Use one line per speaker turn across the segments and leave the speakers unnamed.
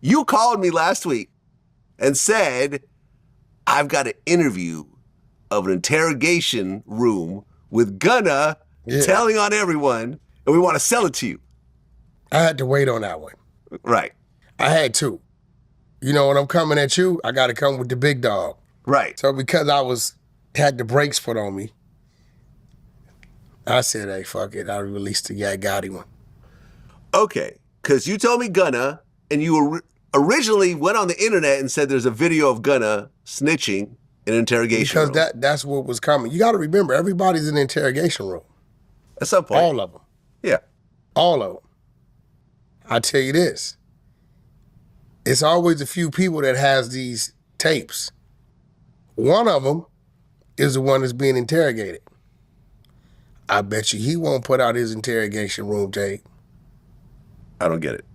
You called me last week and said, I've got an interview of an interrogation room with Gunna telling on everyone, and we want to sell it to you.
I had to wait on that one.
Right.
I had to. You know, when I'm coming at you, I got to come with the big dog.
Right.
So because I had the brakes put on me, I said, hey, fuck it. I released the Gotti one.
Okay, because you told me Gunna, and you originally went on the internet and said there's a video of Gunna snitching in an interrogation room.
Because that's what was coming. You got to remember, everybody's in the interrogation room.
At some point.
All of them.
Yeah.
All of them. I tell you this. It's always a few people that has these tapes. One of them is the one that's being interrogated. I bet you he won't put out his interrogation room tape.
I don't get it.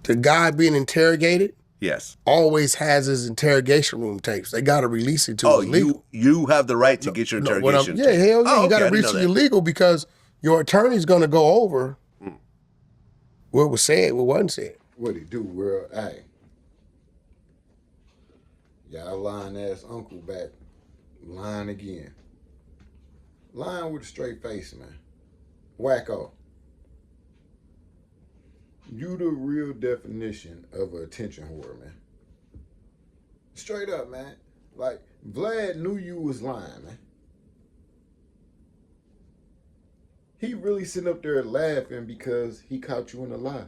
The guy being interrogated,
yes,
always has his interrogation room tapes. They got to release it to his legal.
You have the right to get your interrogation tape.
Yeah, hell yeah. You got to release it to your legal because your attorney's going to go over what was said, what wasn't said.
What he do, world? Hey, y'all lying ass uncle back, lying again. Lying with a straight face, man. WackO. You the real definition of an attention whore, man. Straight up, man. Like, Vlad knew you was lying, man. He really sitting up there laughing because he caught you in a lie.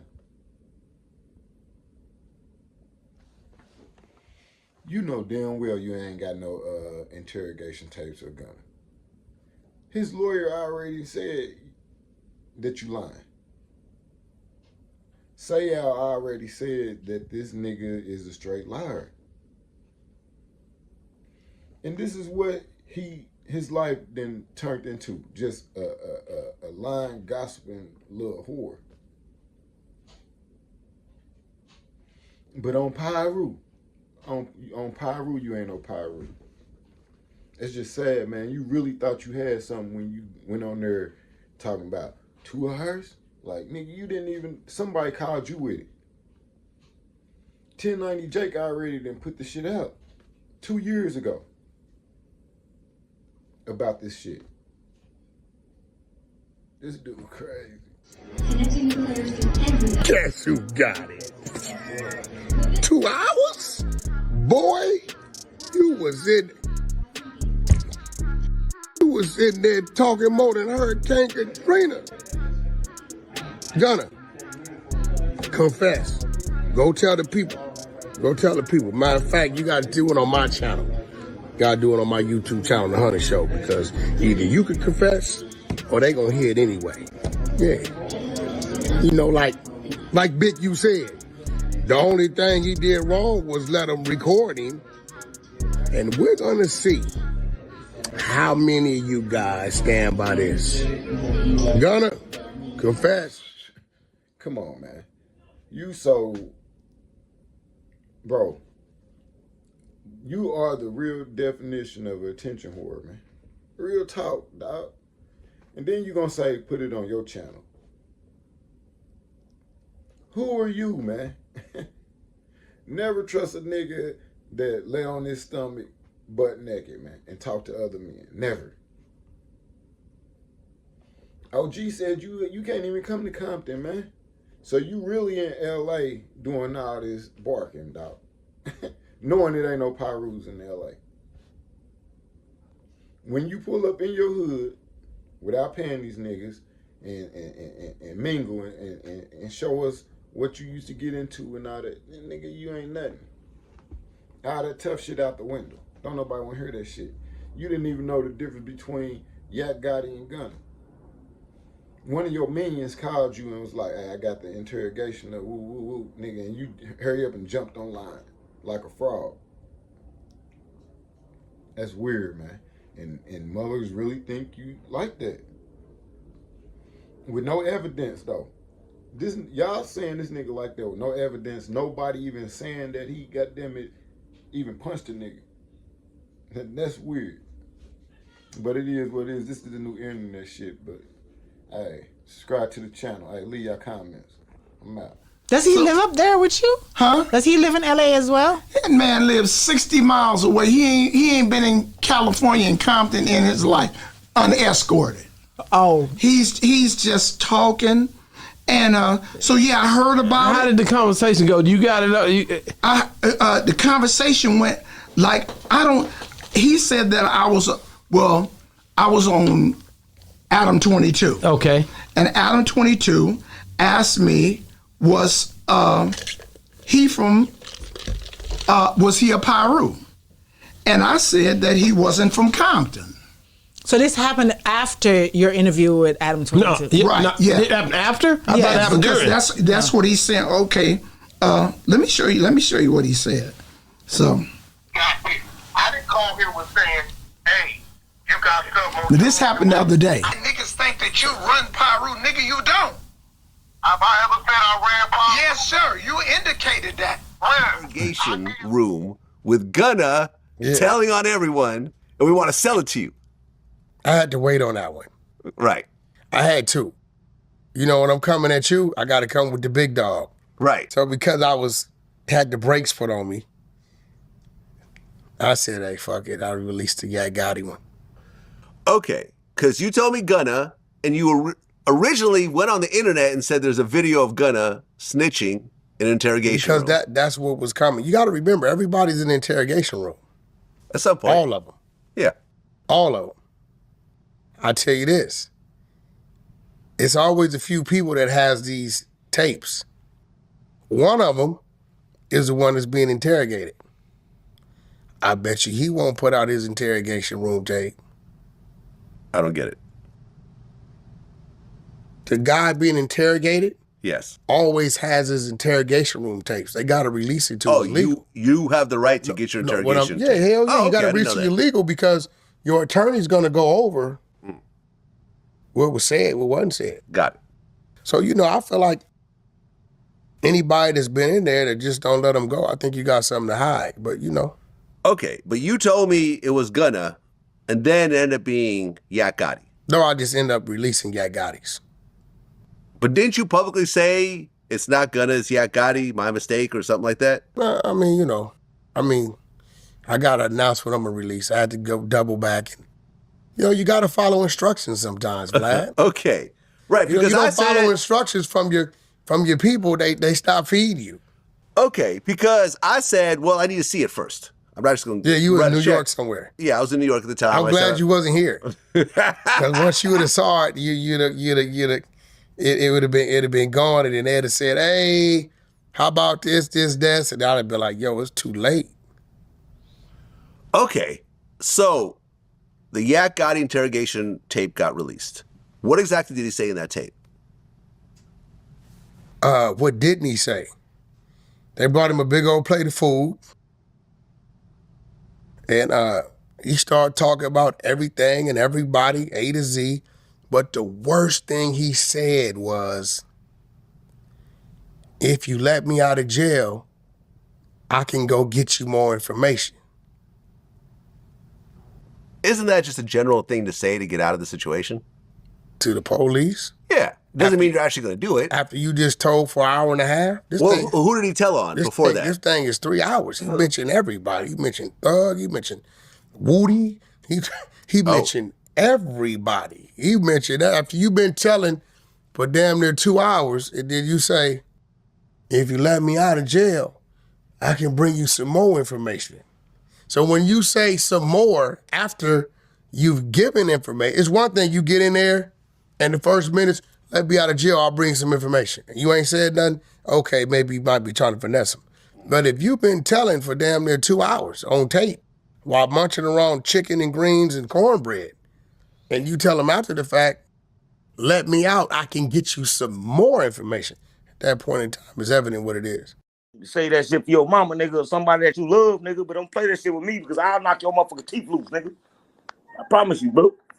You know damn well you ain't got no interrogation tapes of Gunna. His lawyer already said that you lying. Sayal already said that this nigga is a straight liar. And this is what his life then turned into, just a lying, gossiping little whore. But on Pyru, on Pyru, you ain't no Pyru. It's just sad, man. You really thought you had something when you went on there talking about 2 of hers? Like, nigga, you didn't even, somebody called you with it. 1090 Jake already done put the shit out 2 years ago about this shit. This dude crazy.
Guess who got it? 2 hours? Boy, you was in there talking more than Hurricane Katrina. Gunna, confess. Go tell the people. Go tell the people. Matter of fact, you got to do it on my channel. You got to do it on my YouTube channel, The Hunter Show, because either you can confess or they going to hear it anyway. Yeah. You know, like Big you said, the only thing he did wrong was let him record him. And we're going to see how many of you guys stand by this. Gunna, confess.
Come on, man. You so... Bro, you are the real definition of an attention whore, man. Real talk, dog. And then you gonna say, put it on your channel. Who are you, man? Never trust a nigga that lay on his stomach butt naked, man, and talk to other men. Never. OG said you can't even come to Compton, man. So you really in LA doing all this barking, dog. Knowing it ain't no Pyrus in LA. When you pull up in your hood without paying these niggas and mingle and show us what you used to get into and all that, nigga, you ain't nothing. All that tough shit out the window. Don't nobody want to hear that shit. You didn't even know the difference between Yak Gotti and Gunna. One of your minions called you and was like, hey, I got the interrogation of woo, woo, woo, nigga, and you hurry up and jumped online like a frog. That's weird, man. And mothers really think you like that. With no evidence, though. This y'all saying this nigga like that with no evidence, nobody even saying that he, goddamn it, even punched a nigga. That's weird. But it is what it is. This is the new internet shit, but hey, subscribe to the channel. Hey, leave your comments. I'm out.
Does he live up there with you?
Huh?
Does he live in LA as well?
That man lives 60 miles away. He ain't been in California and Compton in his life unescorted.
Oh.
He's just talking. And so yeah, I heard about
How did the conversation go? You got it up?
the conversation went like, he said that I was on Adam 22.
Okay.
And Adam 22 asked me, was he a Piru? And I said that he wasn't from Compton.
So this happened after your interview with Adam 22?
No,
Right,
yeah. Did it happen after? I thought it happened during.
That's what he said. Okay, let me show you what he said. So
I didn't call here with saying, hey, you got something.
this happened the other day.
Niggas think that you run Pyru, nigga, you don't. Have I ever said I ran Pyru? Yes, sir. You indicated that.
Interrogation room with Gunna telling on everyone, and we want to sell it to you.
I had to wait on that one.
Right.
I had to. You know, when I'm coming at you, I got to come with the big dog.
Right.
So because I had the brakes put on me, I said, hey, fuck it. I released the Yak Gotti one.
Okay. Because you told me Gunna, and you originally went on the internet and said there's a video of Gunna snitching in an interrogation room.
Because that's what was coming. You got to remember, everybody's in the interrogation room.
At some point.
All of them.
Yeah.
All of them. I tell you this. It's always a few people that has these tapes. One of them is the one that's being interrogated. I bet you he won't put out his interrogation room tape.
I don't get it.
The guy being interrogated
Yes.
always has his interrogation room tapes. They got to release it to his legal.
You have the right to get your interrogation.
Yeah, hell yeah.
Oh,
you got to
okay,
release it to your legal because your attorney's going to go over what was said, what wasn't said.
Got it.
So, you know, I feel like anybody that's been in there that just don't let them go, I think you got something to hide. But, you know.
Okay, but you told me it was Gunna, and then it ended up being Yak Gotti.
No, I just end up releasing Yak Gotti's.
But didn't you publicly say it's not Gunna, it's Yak Gotti, my mistake, or something like that?
I mean, you know, I got to announce what I'm going to release. I had to go double back. And, you know, you got to follow instructions sometimes, Vlad.
Okay. Right,
You know,
because
you
I
don't follow
said...
instructions from your people, they stop feeding you.
Okay, because I said, well, I need to see it first. I'm not just going to...
Yeah, you were in New York somewhere.
Yeah, I was in New York at the time.
I'm glad you wasn't here. Because once you would have saw it, it would have been gone, and then they'd have said, hey, how about this, and I'd have been like, yo, it's too late.
Okay, so the Yak Gotti interrogation tape got released. What exactly did he say in that tape?
What didn't he say? They brought him a big old plate of food, and he started talking about everything and everybody, A to Z. But the worst thing he said was, if you let me out of jail, I can go get you more information.
Isn't that just a general thing to say to get out of the situation?
To the police?
Yeah. Doesn't mean you're actually going to do it.
After you just told for an hour and a half?
Who did he tell on before that?
This thing is 3 hours. He mentioned everybody. He mentioned Thug. He mentioned Woody. He mentioned everybody. He mentioned that after you've been telling for damn near 2 hours, and then you say, if you let me out of jail, I can bring you some more information. So when you say some more after you've given information, it's one thing you get in there and the first minutes, let me out of jail, I'll bring some information. You ain't said nothing, okay, maybe you might be trying to finesse them. But if you've been telling for damn near 2 hours on tape while munching around chicken and greens and cornbread, and you tell them after the fact, let me out, I can get you some more information. At that point in time, it's evident what it is.
You say that shit for your mama, nigga, or somebody that you love, nigga, but don't play that shit with me because I'll knock your motherfucking teeth loose, nigga. I promise you, bro.